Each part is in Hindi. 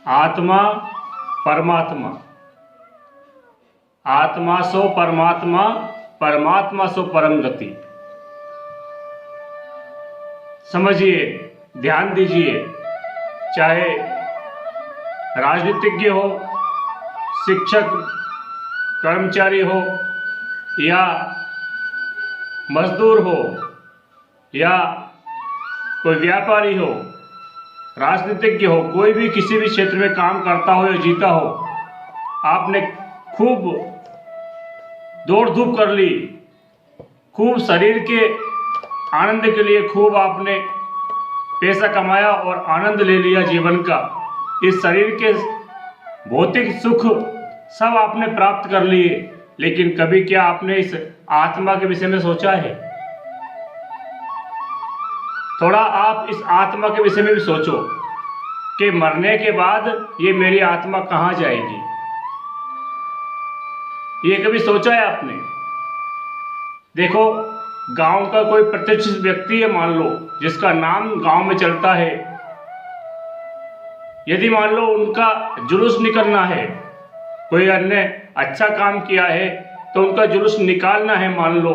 आत्मा परमात्मा, आत्मा सो परमात्मा, परमात्मा सो परम गति। समझिए, ध्यान दीजिए, चाहे राजनीतिज्ञ हो, शिक्षक, कर्मचारी हो, या मजदूर हो, या कोई व्यापारी हो, राजनीतिज्ञ हो, कोई भी किसी भी क्षेत्र में काम करता हो या जीता हो, आपने खूब दौड़ धूप कर ली, खूब शरीर के आनंद के लिए खूब आपने पैसा कमाया और आनंद ले लिया जीवन का। इस शरीर के भौतिक सुख सब आपने प्राप्त कर लिए, लेकिन कभी क्या आपने इस आत्मा के विषय में सोचा है? थोड़ा आप इस आत्मा के विषय में भी सोचो कि मरने के बाद ये मेरी आत्मा कहाँ जाएगी। ये कभी सोचा है आपने? देखो, गांव का कोई प्रतिष्ठित व्यक्ति है, मान लो, जिसका नाम गांव में चलता है, यदि मान लो उनका जुलूस निकलना है, कोई अन्य अच्छा काम किया है तो उनका जुलूस निकालना है, मान लो,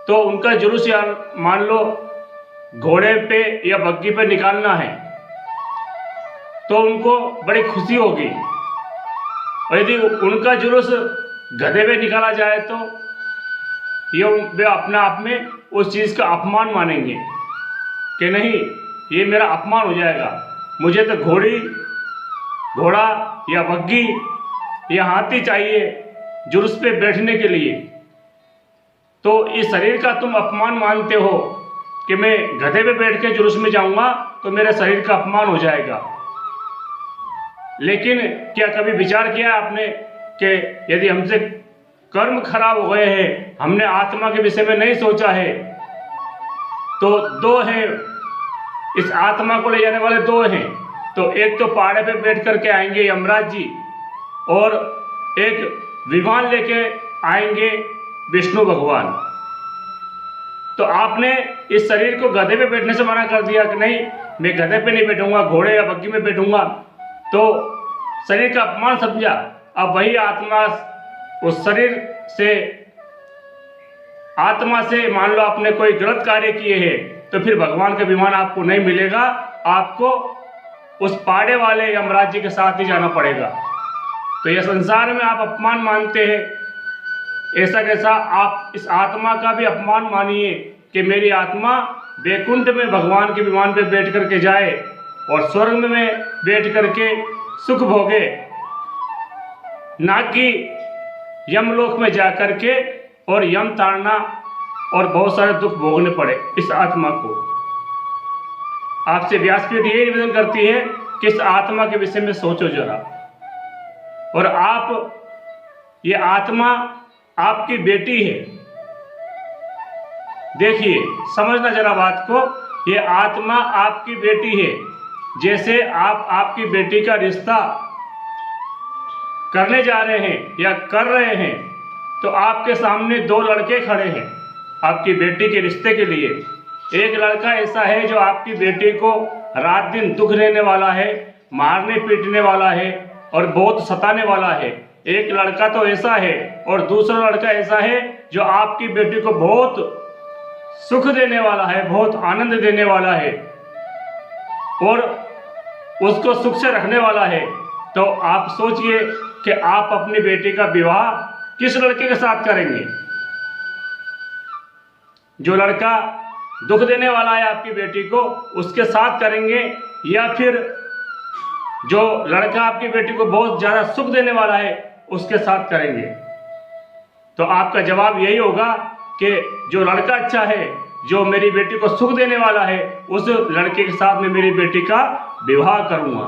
तो उनका जुलूस या मान लो घोड़े पे या बग्गी पे निकालना है, तो उनको बड़ी खुशी होगी। और यदि उनका जुलूस गधे पे निकाला जाए तो वे अपने आप में उस चीज़ का अपमान मानेंगे कि नहीं, ये मेरा अपमान हो जाएगा, मुझे तो घोड़ा या बग्गी या हाथी चाहिए जुलूस पे बैठने के लिए। तो इस शरीर का तुम अपमान मानते हो कि मैं गधे पे बैठ के जुलूस में जाऊंगा तो मेरे शरीर का अपमान हो जाएगा। लेकिन क्या कभी विचार किया आपने कि यदि हमसे कर्म खराब हो गए हैं, हमने आत्मा के विषय में नहीं सोचा है, तो दो हैं, इस आत्मा को ले जाने वाले दो हैं। तो एक तो पहाड़े पे बैठ करके आएंगे यमराज जी, और एक विमान लेके आएंगे विष्णु भगवान। तो आपने इस शरीर को गधे पे बैठने से मना कर दिया कि नहीं, मैं गधे पे नहीं बैठूंगा, घोड़े या बग्गी में बैठूंगा, तो शरीर का अपमान समझा। अब वही आत्मा उस शरीर से, आत्मा से मान लो आपने कोई गलत कार्य किए हैं, तो फिर भगवान का विमान आपको नहीं मिलेगा, आपको उस पाड़े वाले यमराज जी के साथ ही जाना पड़ेगा। तो यह संसार में आप अपमान मानते हैं, ऐसा कैसा आप इस आत्मा का भी अपमान मानिए कि मेरी आत्मा वैकुंठ में भगवान के विमान पे बैठ करके जाए और स्वर्ग में बैठ करके सुख भोगे, ना कि यमलोक में जा करके और यम ताड़ना और बहुत सारे दुख भोगने पड़े इस आत्मा को। आपसे व्यासपीठ ये निवेदन करती है कि इस आत्मा के विषय में सोचो जरा। और आप, ये आत्मा आपकी बेटी है। देखिए, समझना जरा बात को, ये आत्मा आपकी बेटी है। जैसे आप आपकी बेटी का रिश्ता करने जा रहे हैं या कर रहे हैं, तो आपके सामने दो लड़के खड़े हैं आपकी बेटी के रिश्ते के लिए। एक लड़का ऐसा है जो आपकी बेटी को रात दिन दुख देने वाला है, मारने पीटने वाला है और बहुत सताने वाला है। एक लड़का तो ऐसा है, और दूसरा लड़का ऐसा है जो आपकी बेटी को बहुत सुख देने वाला है, बहुत आनंद देने वाला है और उसको सुख से रखने वाला है। तो आप सोचिए कि आप अपनी बेटी का विवाह किस लड़के के साथ करेंगे? जो लड़का दुख देने वाला है आपकी बेटी को, उसके साथ करेंगे, या फिर जो लड़का आपकी बेटी को बहुत ज्यादा सुख देने वाला है उसके साथ करेंगे? तो आपका जवाब यही होगा कि जो लड़का अच्छा है, जो मेरी बेटी को सुख देने वाला है, उस लड़के के साथ मैं मेरी बेटी का विवाह करूंगा।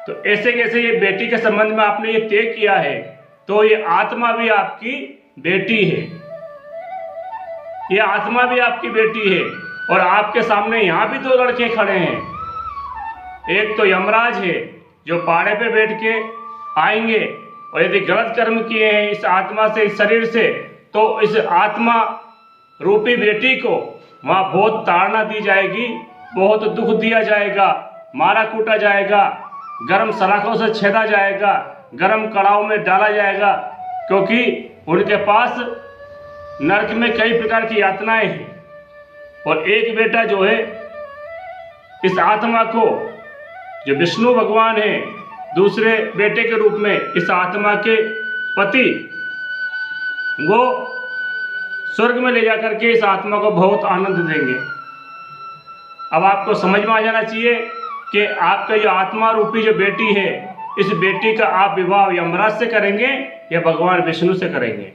तो ऐसे कैसे ये बेटी के संबंध में आपने ये तय किया है, तो ये आत्मा भी आपकी बेटी है, ये आत्मा भी आपकी बेटी है। और आपके सामने यहाँ भी दो लड़के खड़े हैं। एक तो यमराज है जो पहाड़े पे बैठ के आएंगे, और यदि गलत कर्म किए हैं इस आत्मा से, इस शरीर से, तो इस आत्मा रूपी बेटी को वहाँ बहुत ताड़ना दी जाएगी, बहुत दुख दिया जाएगा, मारा कूटा जाएगा, गर्म सलाखों से छेदा जाएगा, गर्म कड़ाव में डाला जाएगा, क्योंकि उनके पास नरक में कई प्रकार की यातनाएं हैं। और एक बेटा जो है इस आत्मा को, जो विष्णु भगवान है, दूसरे बेटे के रूप में इस आत्मा के पति वो स्वर्ग में ले जाकर के इस आत्मा को बहुत आनंद देंगे। अब आपको समझ में आ जाना चाहिए कि आपका जो आत्मा रूपी जो बेटी है, इस बेटी का आप विवाह यमराज से करेंगे या भगवान विष्णु से करेंगे।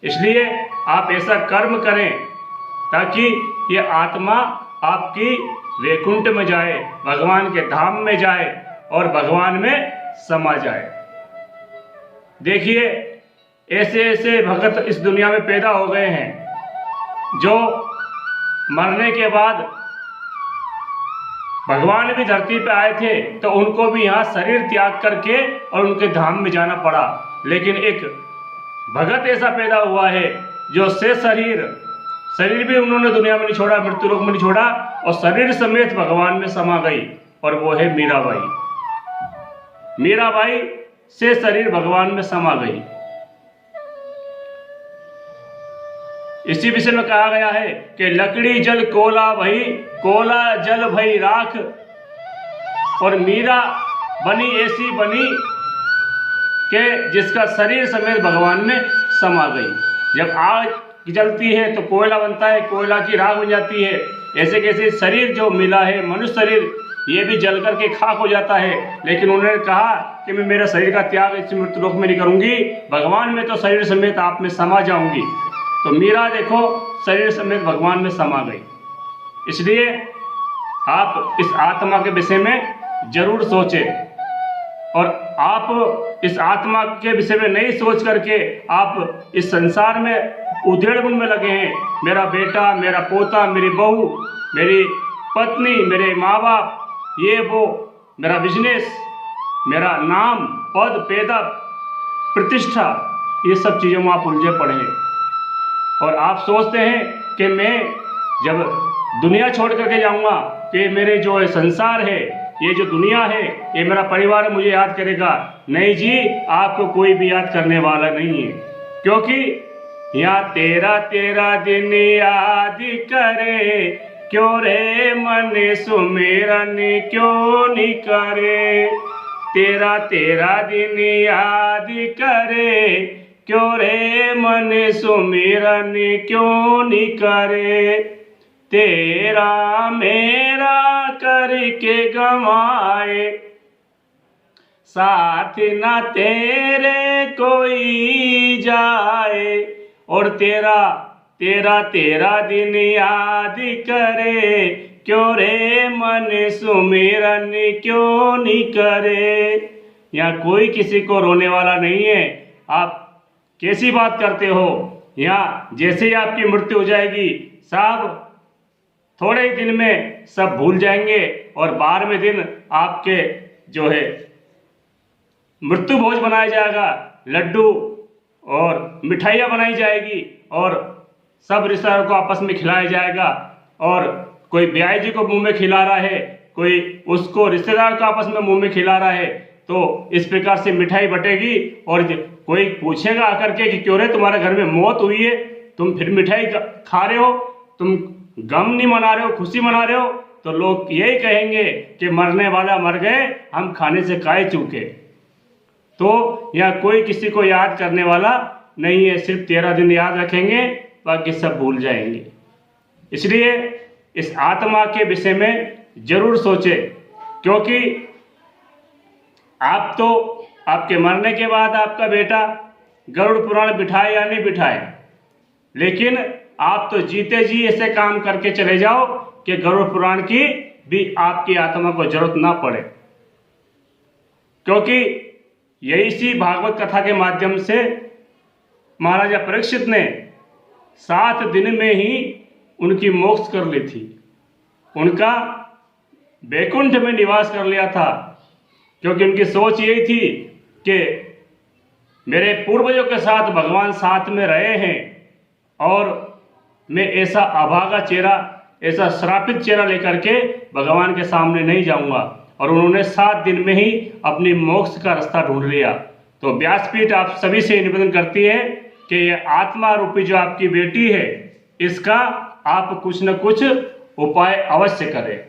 इसलिए आप ऐसा कर्म करें ताकि ये आत्मा आपकी वैकुंठ में जाए, भगवान के धाम में जाए और भगवान में समा जाए। देखिए, ऐसे ऐसे भगत इस दुनिया में पैदा हो गए हैं जो मरने के बाद भगवान भी धरती पे आए थे तो उनको भी यहाँ शरीर त्याग करके और उनके धाम में जाना पड़ा। लेकिन एक भगत ऐसा पैदा हुआ है जो से शरीर भी उन्होंने दुनिया में नहीं छोड़ा, मृत्यु लोक में नहीं छोड़ा, और शरीर समेत भगवान में समा गई, और वो है मीराबाई। मीराबाई से शरीर भगवान में समा गई। इसी विषय में कहा गया है कि लकड़ी जल कोला भई, कोला जल भई राख, और मीरा बनी ऐसी बनी कि जिसका शरीर समेत भगवान में समा गई। जब आग जलती है तो कोयला बनता है, कोयला की राख बन जाती है। ऐसे कैसे शरीर जो मिला है मनुष्य शरीर, ये भी जल करके खाक हो जाता है। लेकिन उन्होंने कहा कि मैं मेरा शरीर का त्याग इस मृत्यु लोक में नहीं करूंगी, भगवान में तो शरीर समेत आप में समा जाऊंगी। तो मीरा देखो शरीर समेत भगवान में समा गई। इसलिए आप इस आत्मा के विषय में जरूर सोचें, और आप इस आत्मा के विषय में नहीं सोच करके आप इस संसार में उधेड़-बुन में लगे हैं। मेरा बेटा, मेरा पोता, मेरी बहू, मेरी पत्नी, मेरे माँ बाप, ये वो, मेरा बिजनेस, मेरा नाम, पद, पैदा, प्रतिष्ठा, ये सब चीज़ों में आप उलझे पड़े हैं। और आप सोचते हैं कि मैं जब दुनिया छोड़ करके जाऊंगा कि मेरे जो संसार है, ये जो दुनिया है, ये मेरा परिवार मुझे याद करेगा। नहीं जी, आपको कोई भी याद करने वाला नहीं है, क्योंकि यहाँ तेरा तेरा दिन याद करे, क्यों रे मन सुमिरन क्यों नहीं करे। तेरा तेरा दिन याद करे, क्यों रे मन सुमिरन क्यों नहीं करे। तेरा मेरा करके गवाए, साथ ना तेरे कोई जाए। और तेरा तेरा तेरा दिन याद करे, क्यों रे मन सुमिरन क्यों नहीं करे। यहाँ कोई किसी को रोने वाला नहीं है। आप कैसी बात करते हो? यहाँ जैसे ही आपकी मृत्यु हो जाएगी, सब थोड़े ही दिन में सब भूल जाएंगे, और 12वें दिन आपके जो है मृत्यु भोज बनाया जाएगा, लड्डू और मिठाइयाँ बनाई जाएगी, और सब रिश्तेदारों को आपस में खिलाया जाएगा। और कोई ब्याह जी को मुंह में खिला रहा है, कोई उसको रिश्तेदार को आपस में मुंह में खिला रहा है। तो इस प्रकार से मिठाई बटेगी, और कोई पूछेगा आकर के कि क्यों रे तुम्हारे घर में मौत हुई है, तुम फिर मिठाई खा रहे हो, तुम गम नहीं मना रहे हो, खुशी मना रहे हो। तो लोग यही कहेंगे कि मरने वाला मर गए, हम खाने से काहे चूके। तो यहाँ कोई किसी को याद करने वाला नहीं है, सिर्फ 13 दिन याद रखेंगे, बाकी सब भूल जाएंगे। इसलिए इस आत्मा के विषय में जरूर सोचें, क्योंकि आप तो आपके मरने के बाद आपका बेटा गरुड़ पुराण बिठाए या नहीं बिठाए, लेकिन आप तो जीते जी ऐसे काम करके चले जाओ कि गरुड़ पुराण की भी आपकी आत्मा को जरूरत ना पड़े। क्योंकि यही सी भागवत कथा के माध्यम से महाराजा परीक्षित ने 7 दिन में ही उनकी मोक्ष कर ली थी, उनका वैकुंठ में निवास कर लिया था। क्योंकि उनकी सोच यही थी कि मेरे पूर्वजों के साथ भगवान साथ में रहे हैं, और मैं ऐसा अभागा चेहरा, ऐसा श्रापित चेहरा लेकर के भगवान के सामने नहीं जाऊंगा। और उन्होंने 7 दिन में ही अपनी मोक्ष का रास्ता ढूंढ लिया। तो व्यासपीठ आप सभी से निवेदन करती है कि ये आत्मा रूपी जो आपकी बेटी है, इसका आप कुछ न कुछ उपाय अवश्य करें।